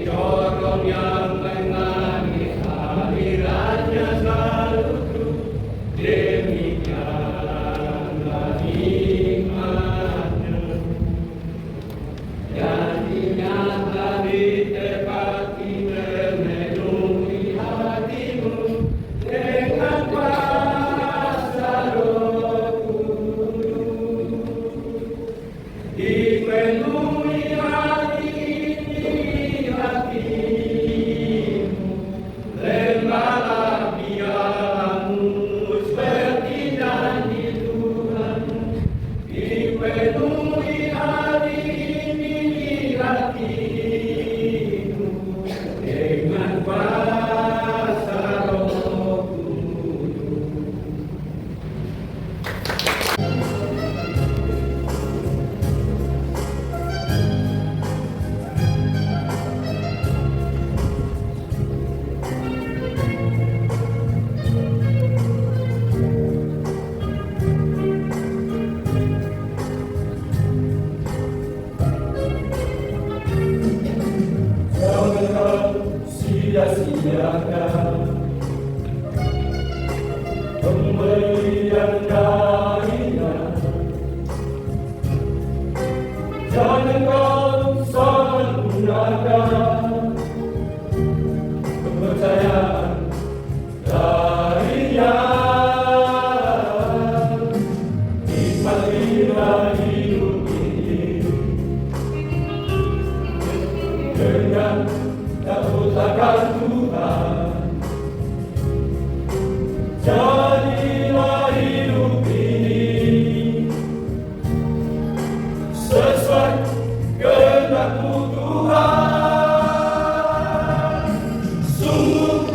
corong yang menangis hadiratnya selalu terus, demikianlah nikmatnya. Janjinya hari tepati memenuhi hatimu dengan kuasa Roh Kudus. Dipenuhi hati ini hatimu, lembalah biarmu seperti janji Tuhan. Dipenuhi hati ini hatimu dengan kuasa Roh Kudus. Jangan sia-siakan pemberian darinya. Jangan kau salahgunakan kepercayaan darinya. Nikmatilah hidup ini dengan takut akan Tuhan. Jadilah hidup ini sesuai kehendak-Mu Tuhan. Sungguh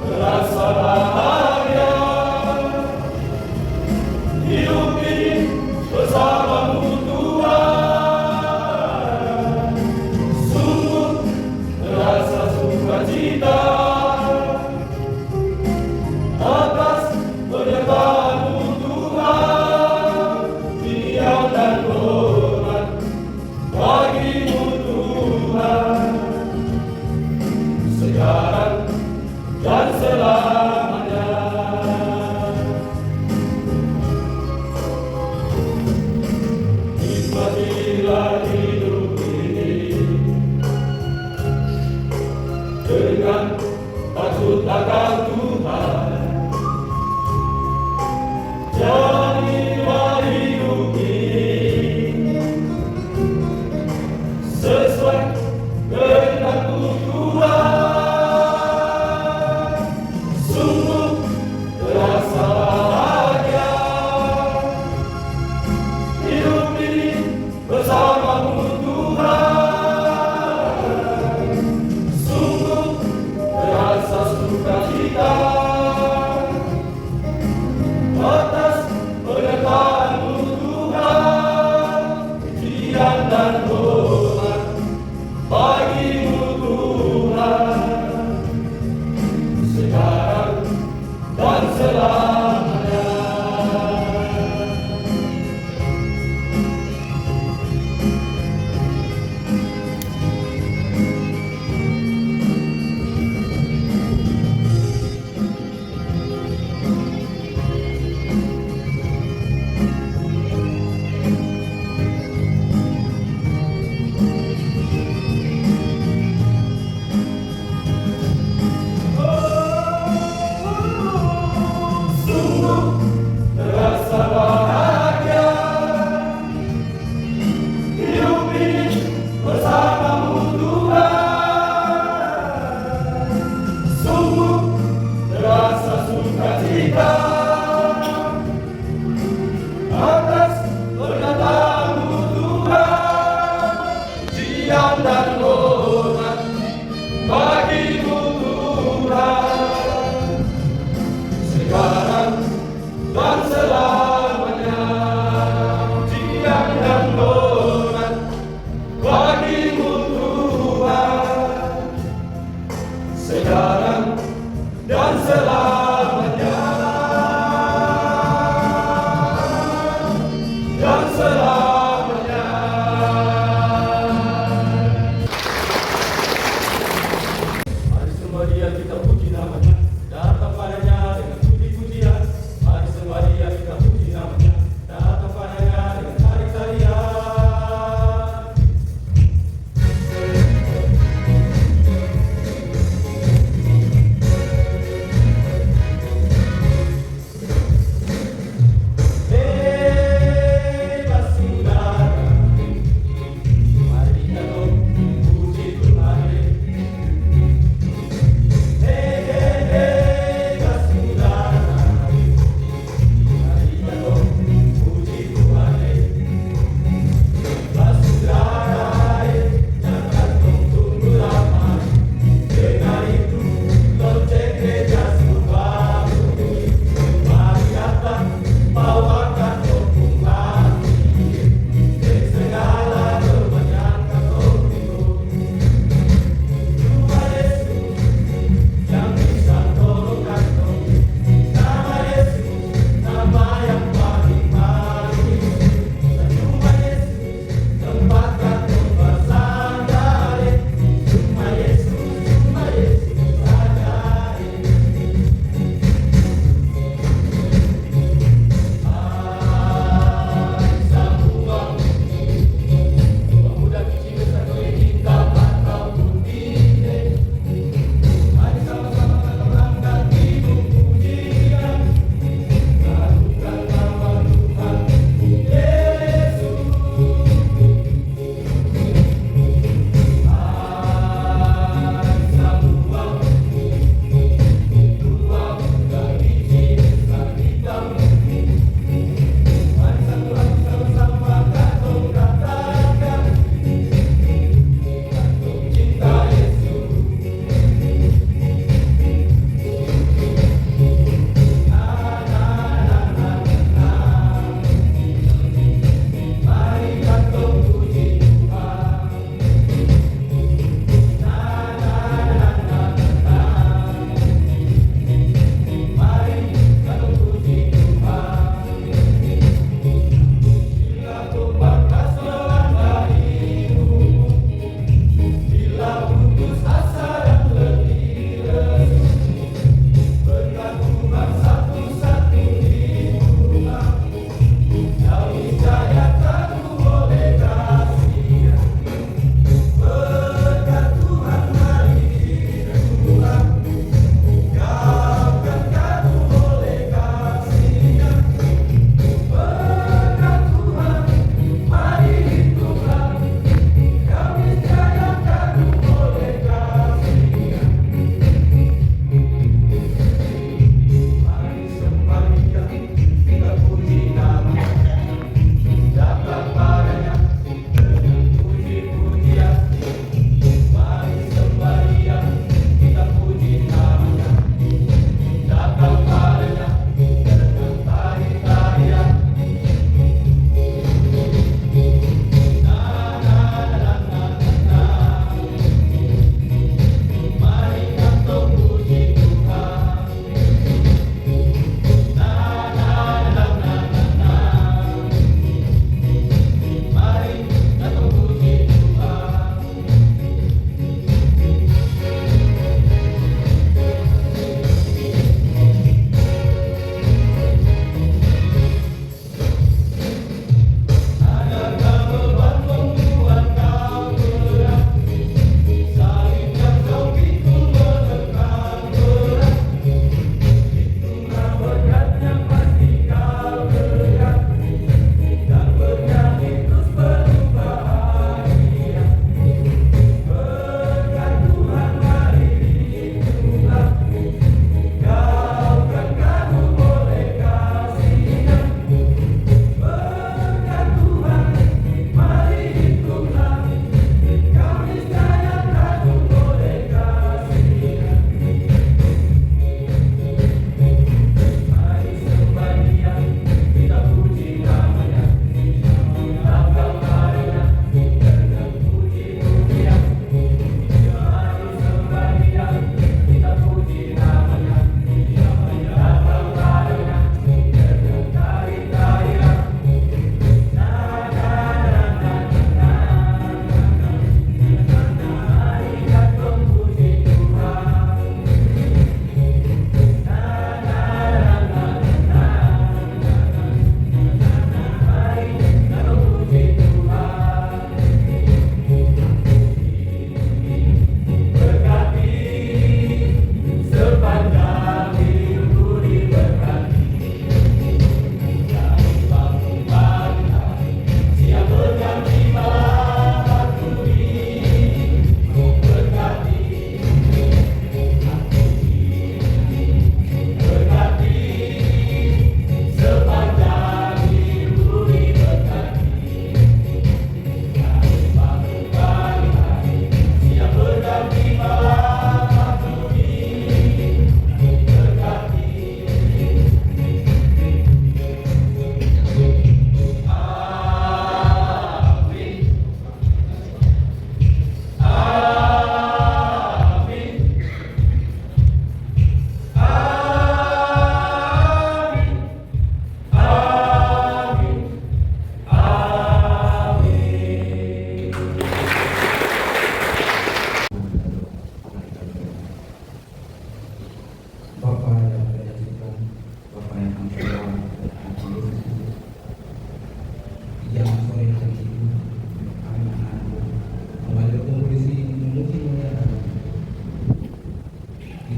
terasa bahagia hidup ini bersama-Mu Tuhan. Sungguh terasa sukacita atas penyertaan-Mu Tuhan. Diam dan hormat bagi-Mu Tuhan, sekarang dan selamanya. Nikmatilah hidup ini dengan takut akan Tuhan. Jadilah hidup ini sesuai kehendak-Mu Tuhan. Sungguh terasa bahagia hidup ini bersama-Mu Tuhan. Sungguh terasa sukacita atas penyertaan-Mu Tuhan. Diam dan hormat bagi-Mu Tuhan, sekarang dan selamanya. Sungguh terasa bahagia hidup ini bersama-Mu Tuhan. Sungguh terasa sukacita atas pernyataan-Mu Tuhan. Diam dan hormat bagi-Mu Tuhan, sekarang dan selamanya. Diam dan hormat bagi-Mu Tuhan, sekarang dan selamanya. Dan selamanya. dia kita puji namanya, datang padanya dengan puji-pujian. Mari sembah dia kita puji namanya, datang padanya dengan tari-tarian. Hey,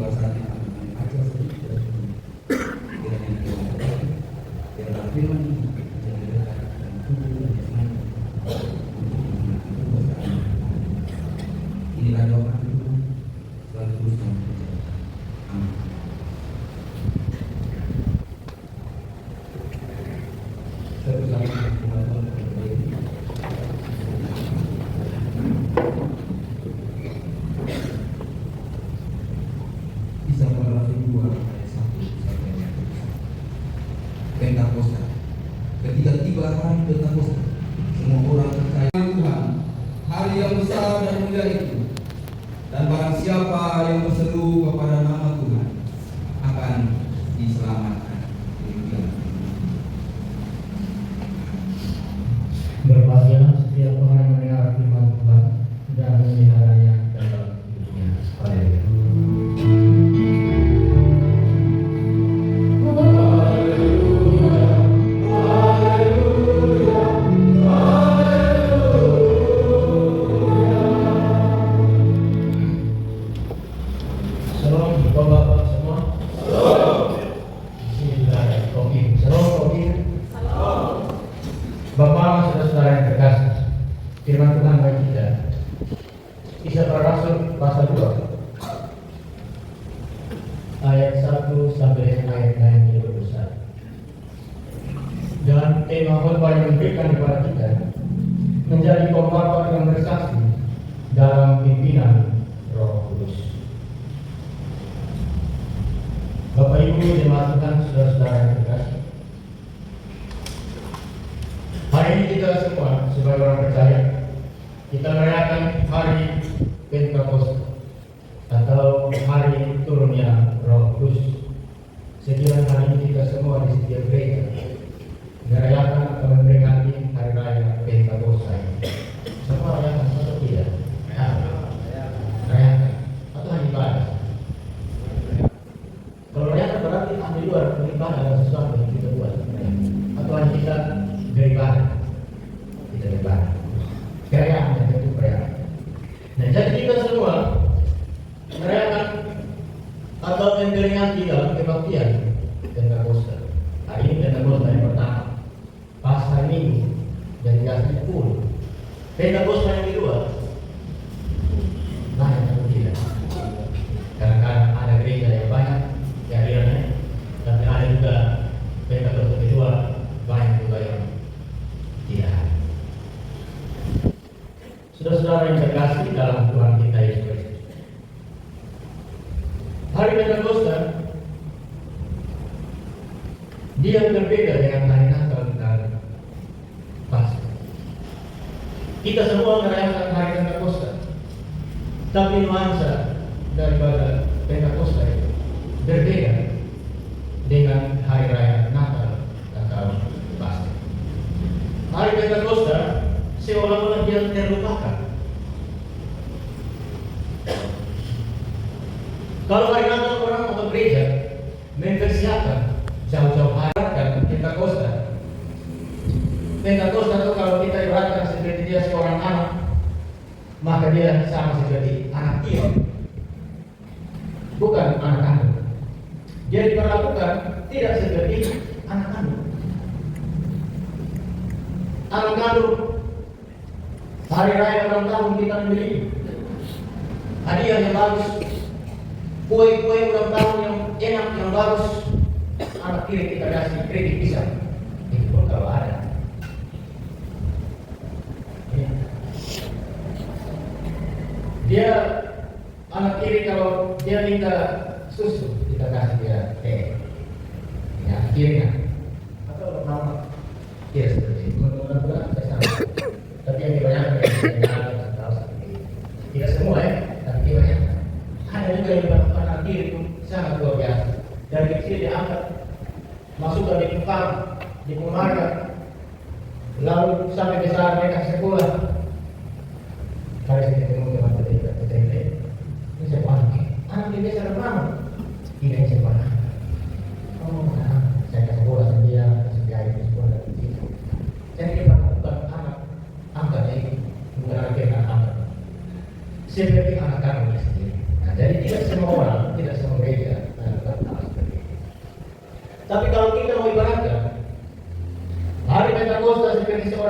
bahasanya aja sedikit kiranya biarlah firman ini menjadi dekat dan tubuh dan jasmani inilah doa itu selalu terus dan terjadi. Amin. Satu sama Tuhan terbaik. Bisa Galatians 2 ayat 1 sampai ayat 1. Pentakosta. Ketika tiba hari Pentakosta, semua orang percaya Tuhan, hari yang besar dan mulia itu, dan barang siapa yang berseru kepada nama Tuhan akan diselamatkan. Demikian. Berbahagia setiap orang yang mendengar firman Tuhan dan memeliharanya dalam hidupnya. Haleluya. Shalom Bapak-bapak semua. Bismillahirrahmanirrahim. Shalom. Bapak, saudara-saudara yang terkasih, firman Tuhan bagi kita, Kisah Para Rasul pasal 2 ayat 1 sampai ayat 21. Dan tema khotbah yang diberikan kepada kita menjadi pembawa yang bersaksi dalam pimpinan Roh Kudus. Bapak Ibu jemaat Tuhan, saudara-saudara yang terkasih, hari ini kita semua sebagai orang percaya, kita merayakan hari Pentakosta atau hari turunnya Roh Kudus. Sekiranya hari ini kita semua di setiap gereja merayakan atau memperingati hari raya Pentakosta ini. Semua rayakan atau tidak? Rayakan atau hanya ibadah? Kalau rayakan berarti di luar beribadah adalah sesuatu yang kita buat, atau hanya kita beribadah. Kita beribadah. Perayaan yang tentu perayaan. Nah, jadi kita semua merayakan atau memperingati dalam kebaktian Pentakosta. Hari ini Pentakosta yang pertama, Pasca Minggu, dan dikasih 10. Pentakosta yang kedua, banyak atau tidak? Kadang-kadang ada gereja yang banyak kehadirannya, tapi ada juga Pentakosta kedua banyak juga yang tidak ada. Saudara-saudara yang terkasih dalam Tuhan kita Yesus Kristus, hari Pentakosta dia berbeda dengan hari Natal dan Paskah. Kita semua merayakan hari Pentakosta, tapi nuansa daripada Pentakosta itu berbeda dengan hari raya Natal atau Paskah. Hari Pentakosta seolah-olah dia terlupakan. Kalau hari Natal orang atau gereja mempersiapkan jauh-jauh hari kan Pentakosta. Pentakosta itu kalau kita ibaratkan seperti dia seorang anak, maka dia sama seperti anak tiri, bukan anak kandung. Dia diperlakukan tidak seperti anak kandung. Anak kandung hari raya ulang tahun kita membeli hadiah yang bagus, kue-kue ulang tahun yang enak, yang bagus. Anak kiri kita kasih kredit pisang, itu pun kalau ada. Dia anak kiri kalau dia minta susu, kita kasih dia teh. Ya, kirinya atau nama dia seperti itu. Mudah-mudahan saya sama. Tapi yang kebanyakan yang tahu seperti itu. Tidak semua ya, tapi kebanyakan. Ada juga yang anak kiri itu sangat luar biasa. Dari kecil diangkat, masukkan di kepala, dikumarkan, lalu sampai besar mereka sekolah. Hari saya ketemu teman ketika ini saya panik. Anak dia biasa berapa? Tidak saya panik. Oh, saya ke sekolah sendiri, ke sekolah di sini. Saya tidak bukan anak angkatnya ini, bukan anak yang angkat. Seperti anak kami sendiri. Nah, jadi tidak semua orang, tidak semua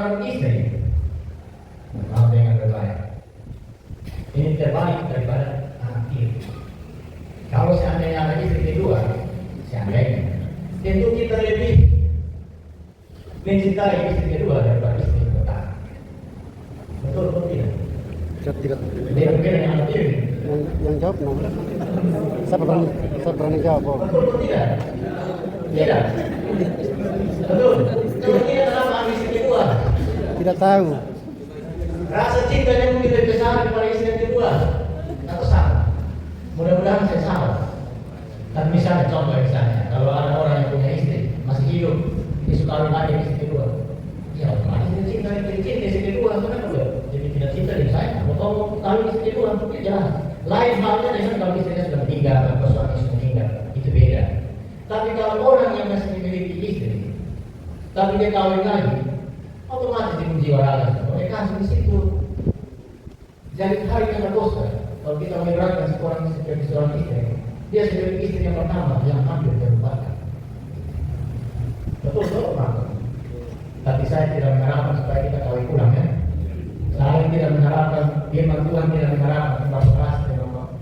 seorang istri mau dengan berbaik. Ini terbalik daripada anak kiri. Kalau seandainya anak istri kedua, seandainya tentu kita lebih mencintai istri kedua daripada istri yang pertama. Betul atau tidak? Tidak. Dia berbeda dengan anak kiri. Yang jawab no. Saya berani jawab. Oh. Betul atau tidak? Tidak. Betul. Kalau tidak kenapa ambil istri kedua? Tidak tahu. Rasa cintanya mungkin lebih besar daripada istri yang kedua. Atau sama? Mudah-mudahan saya salah. Tapi misalnya contoh misalnya, kalau ada orang yang punya istri masih hidup, dia suka lagi istri kedua, ya otomatis dia cinta istri kedua, kenapa dia? Jadi tidak cinta dengan saya. Kalau kawin istri kedua, ya jelas. Lain halnya dengan kalau istrinya sudah meninggal atau suami sudah meninggal, itu beda. Tapi kalau orang yang masih memiliki istri, tapi dia kawin lagi, otomatis dia menjiwarakan. Oleh kasus di situ, jadi hari yang berdosa. Kalau kita mengibaratkan seorang sebagai seorang istri, dia sebagai istri yang pertama yang hampir terlupakan. Betul, Pak. Tapi saya tidak mengharapkan supaya kita kawin ulang ya. Saya tidak mengharapkan firman Tuhan, tidak mengharapkan terlalu keras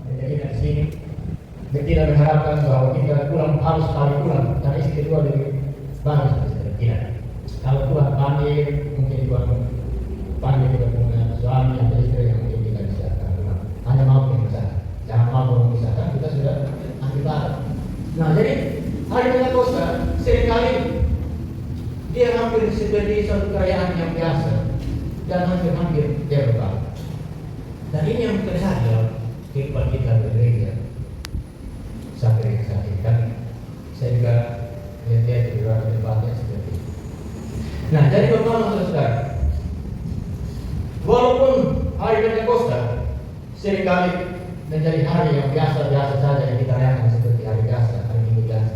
menjadikan di sini. Dia tidak mengharapkan bahwa kita pulang harus kawin ulang karena istri kedua lebih bagus. Tidak. Kalau Tuhan panggil, mungkin Tuhan panggil kita punya suami atau istri yang mungkin kita bisa kawin ulang. Hanya mau memisahkan, jangan mau memisahkan, kita sudah ambil barang. Nah, jadi hari Pentakosta seringkali dia hampir seperti suatu perayaan yang biasa dan hampir terlupa. Dan ini yang terjadi dalam kehidupan kita bergereja sampai saat ini. Kan saya juga lihat di beberapa tempatnya seperti itu. Nah, jadi bagaimana saudara? Walaupun hari Pentakosta seringkali menjadi hari yang biasa-biasa saja yang kita rayakan seperti hari biasa, hari Minggu biasa.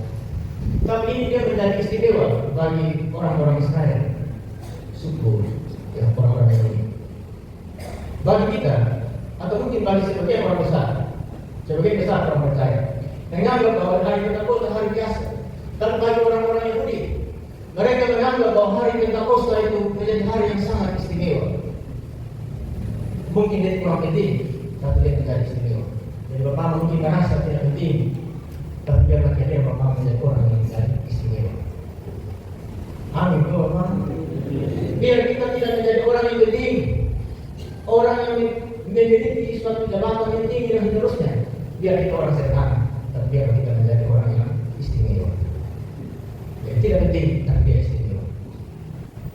Tapi ini dia menjadi istimewa bagi orang-orang Israel, suku yang orang-orang Yahudi. Bagi kita, atau mungkin bagi sebagian orang besar, sebagian besar orang percaya, menganggap bahwa hari Pentakosta hari biasa. Tapi bagi orang-orang Yahudi, mereka menganggap bahwa hari Pentakosta itu menjadi hari yang sangat istimewa. Mungkin dia kurang penting, tapi dia menjadi istimewa. Jadi Bapak mungkin merasa tidak penting, tapi dia akhirnya Bapak menjadi orang yang menjadi istimewa. Amin, Bapak. Biar kita tidak menjadi orang yang penting, orang yang memiliki suatu jabatan yang tinggi dan seterusnya. Biar kita orang sederhana, tapi biar kita menjadi orang yang istimewa. Jadi tidak penting, tapi dia istimewa.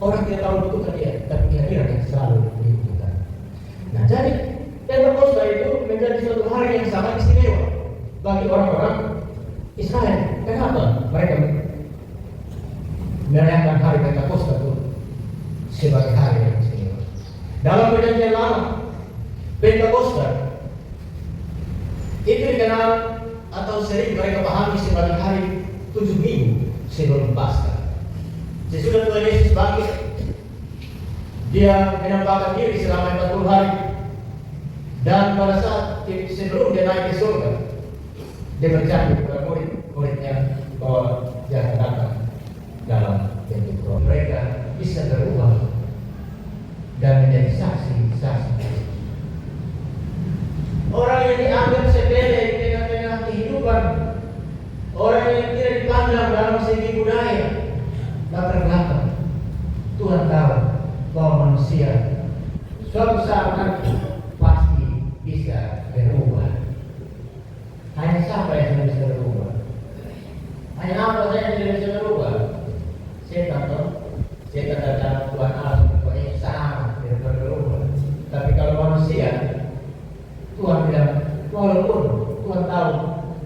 Orang tidak tahu butuhkan dia, tapi kehadiran yang selalu dibutuhkan. Nah, jadi Pentakosta itu menjadi suatu hari yang sangat istimewa bagi orang-orang Israel. Kenapa? Mereka merayakan hari Pentakosta itu sebagai hari yang istimewa. Dalam Perjanjian Lama, Pentakosta itu dikenal atau sering mereka pahami sebagai hari 7 minggu sebelum Paskah. Sesudah Tuhan Yesus bangkit, dia menampakkan diri selama 40 hari. Dan pada saat sebelum dia naik ke surga, dia berjanji kepada murid-muridnya bahwa dia akan datang dalam bentuk roh. Mereka bisa berubah dan menjadi saksi-saksi. Orang yang dianggap sepele di tengah-tengah kehidupan, orang yang tidak dipandang dalam segi budaya, latar belakang, Tuhan tahu bahwa manusia suatu saat nanti pasti bisa berubah. Hanya siapa yang bisa berubah? Hanya apa saja yang tidak bisa berubah? Setan toh? Setan datang Tuhan Allah pokoknya sama tidak berubah. Tapi kalau manusia, Tuhan bilang walaupun Tuhan tahu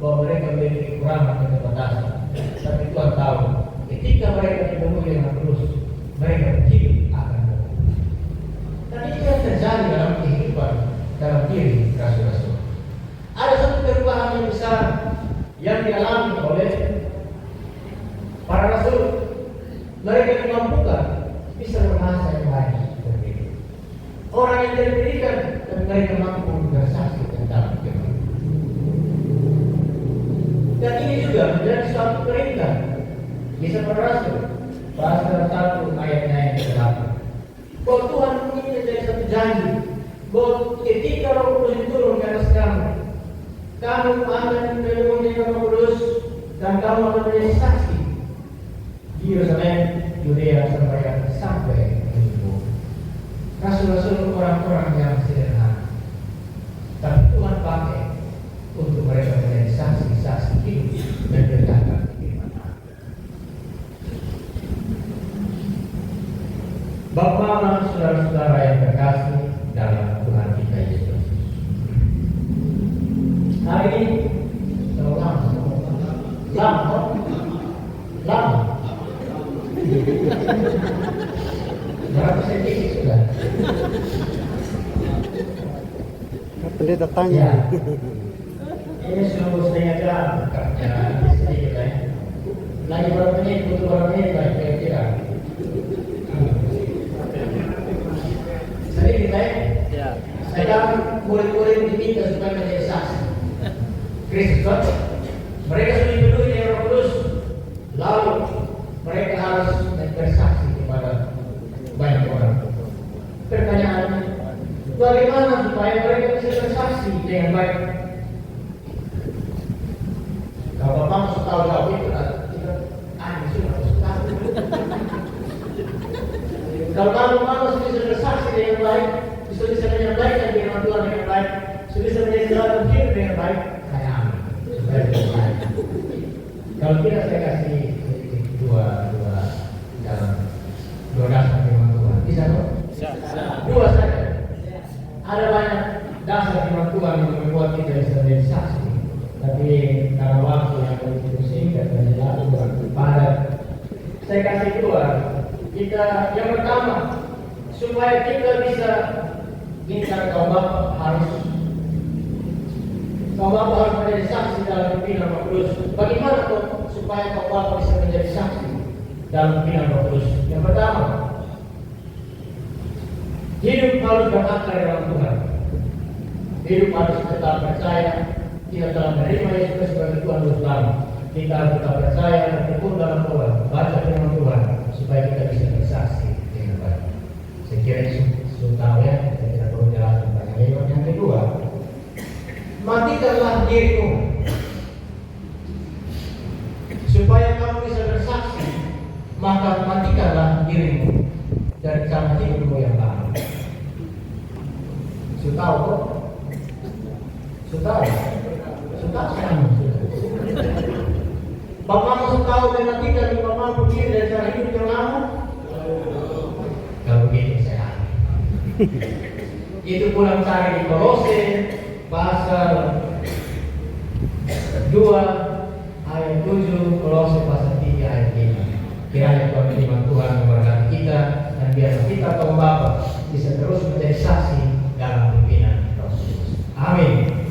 bahwa mereka memiliki kekurangan dan keterbatasan, tapi Tuhan tahu ketika mereka dipenuhi dengan terus, mereka hidup akan berubah. Dan itu yang terjadi dalam kehidupan dalam diri rasul-rasul. Ada satu perubahan yang besar yang dialami oleh para rasul. Mereka dimampukan bisa berbahasa yang lain seperti itu. Orang yang tidak pendidikan dan mereka mampu bersaksi tentang firman. Dan ini juga menjadi suatu perintah. Bisa para rasul. Pasal 1 ayatnya yang ke-8. bahwa Tuhan ingin menjadi satu janji bahwa ketika Roh Kudus turun ke atas kamu akan memenuhi Roh Kudus dan kamu akan menjadi saksi di Yerusalem, Yudea sampai ke ujung. Rasul-rasul orang-orang yang sederhana, tapi Tuhan pakai untuk mereka menjadi saksi-saksi hidup dan berjalan di mana. Bapak dan saudara-saudara yang terkasih dalam Tuhan kita Yesus, hari ini lama berapa senti sudah? Pendeta tanya. Ya. Ini sudah setengah jam sedikit ya. Lagi berapa menit? Butuh berapa menit lah kira-kira? Sedikit ya. Sekarang murid-murid diminta supaya menjadi saksi Kristus. Mereka sudah dipenuhi dengan Roh Kudus, lalu mereka harus bersaksi kepada banyak orang. Pertanyaannya, bagaimana supaya mereka bisa bersaksi dengan baik? Kalau Bapak masuk tahu jawab itu, kita sudah masuk tahu. Kalau kamu masuk bisa bersaksi dengan baik, bisa menyampaikan firman Tuhan dengan baik, bisa menjadi jalan hidup dengan baik, saya amin. Supaya lebih baik. Kalau tidak saya kasih dua dasar firman Tuhan. Bisa dong? Dua saja. Ada banyak dasar firman Tuhan yang membuat kita bisa menjadi saksi. Tapi karena waktu yang begitu singkat dan lalu padat, saya kasih dua. Yang pertama, supaya kita bisa minta kaum Bapak harus menjadi saksi dalam pimpinan Roh Kudus. Bagaimana kok supaya kaum Bapak bisa menjadi saksi dalam pimpinan Roh Kudus? Yang pertama, hidup harus berakar dalam Tuhan. Hidup harus tetap percaya kita telah menerima Yesus sebagai Tuhan dan Selamat. Kita harus tetap percaya dan tekun dalam Tuhan, baca firman Tuhan supaya kita bisa bersaksi dengan baik. Saya kira itu sudah tahu ya, saya tidak perlu jelaskan banyak lewat. Yang kedua, matikanlah dirimu supaya kamu bisa bersaksi, maka matikanlah dirimu dari cara hidupmu yang lama. Sudah tahu kok? Sudah sekarang sudah. Bapak masuk tahu dan matikan Bapak begini dari cara hidup yang lama. Kalau begitu saya itu pulang cari di Kolose pasal 2 ayat 7, Kolose pasal 3 ayat 5. Kiranya Tuhan firman Tuhan memberkati kita dan biar kita kaum Bapak bisa terus menjadi saksi dalam pimpinan Roh Kudus. Amin.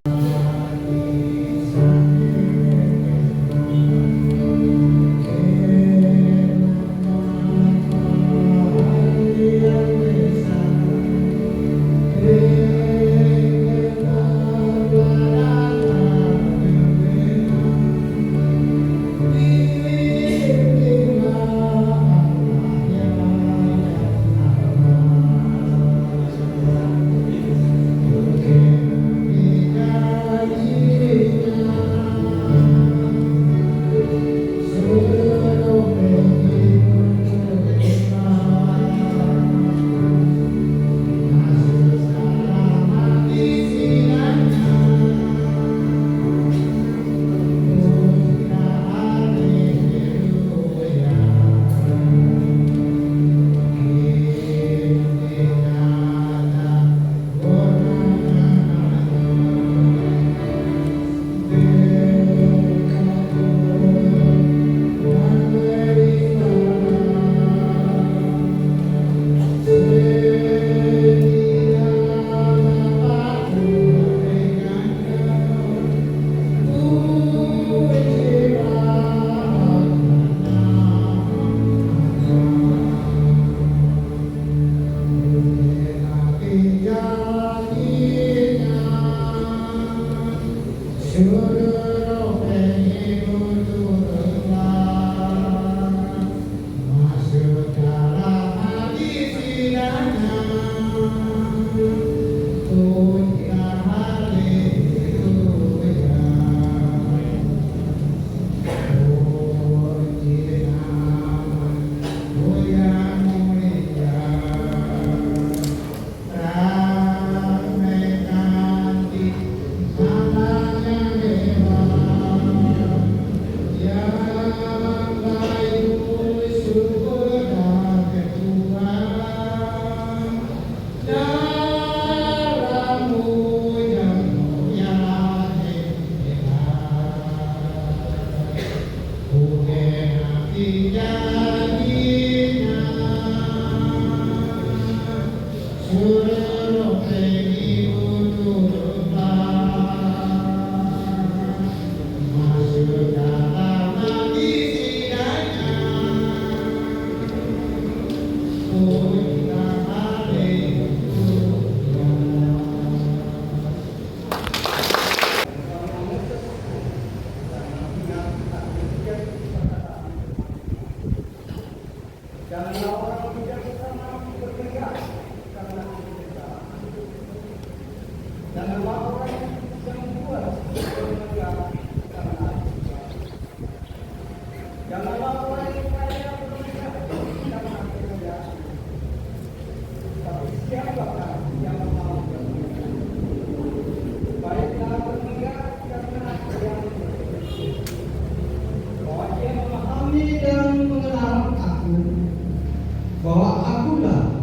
bahwa akulah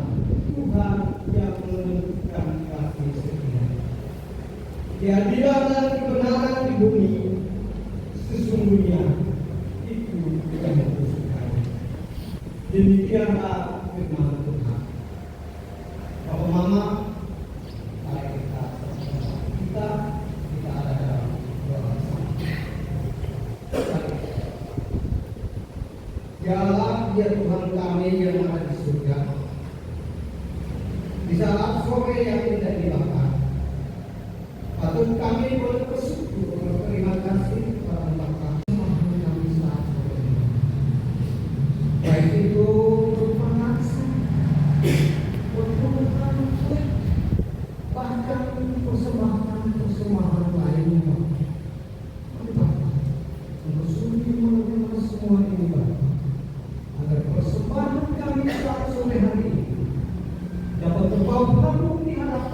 Tuhan yang menentukan kasih setia. Keadilan dan kebenaran di bumi sesungguhnya itu yang kusukai. Demikianlah firman Tuhan. Bapak Mama, mari kita ada dalam doa bersama. Ya Allah, ya Tuhan kami yang ada di surga, di saat sore yang tidak dibakar, patut kami boleh bersyukur dan berterima kasih kepada Bapa Tuhan kami saat sore ini. Baik itu berupa nasi, berupa kue, bahkan persembahan lainnya. Bapa, untuk sungguh menerima semua ini Bapa, agar persembahan kami saat sore hari ini dapat terbawa di hadapan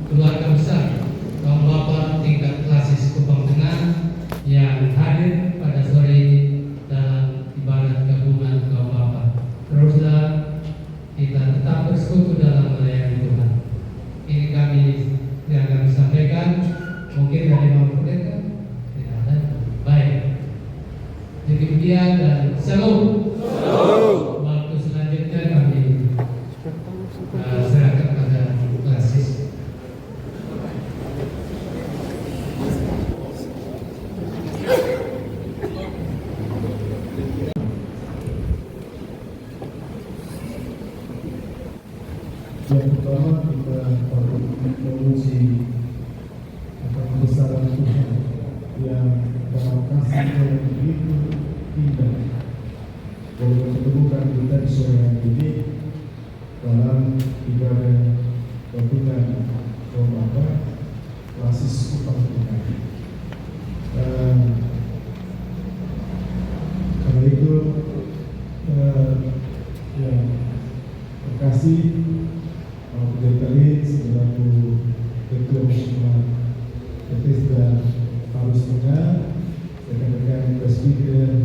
keluarga besar memuji akan kebesaran Tuhan yang dalam kasih-Nya yang begitu indah boleh mempertemukan kita di sore hari ini dalam ibadah gabungan Ramadan Basis Upah Tuhan. Karena itu ya terkasih Pendeta Lin selaku Ketua Muslimat Bethesda Palusmina, rekan-rekan presbiter